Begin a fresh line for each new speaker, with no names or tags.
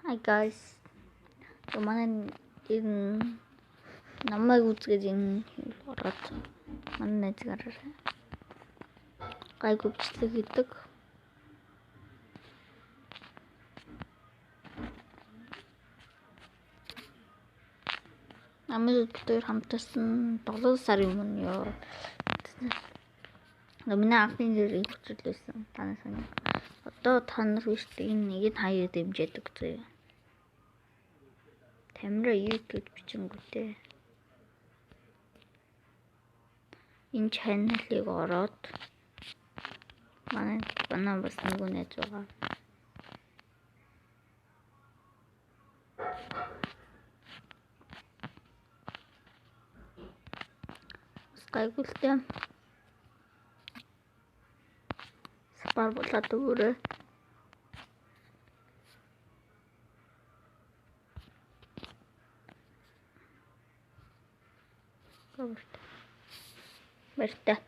Hi guys. Манай энэ намайг үзгээд энэ ороод манай найзгаараа гайг өвчлөг гэдэг. Намайг бүгд хамтарсан 7 сарын өмнө ёо. Миний анхны нэрийг хүчлээсэн. Танаас нь. Одоо та нар хүсдэг энэ нэгийг хаяа дэмжиж өгье. Тамира YouTube бичингүүтэй. Энэ чаналыг ороод манай бас нэг үнэж байгаа. Гайгуултай. Спар болоод угуурei. Баяртай.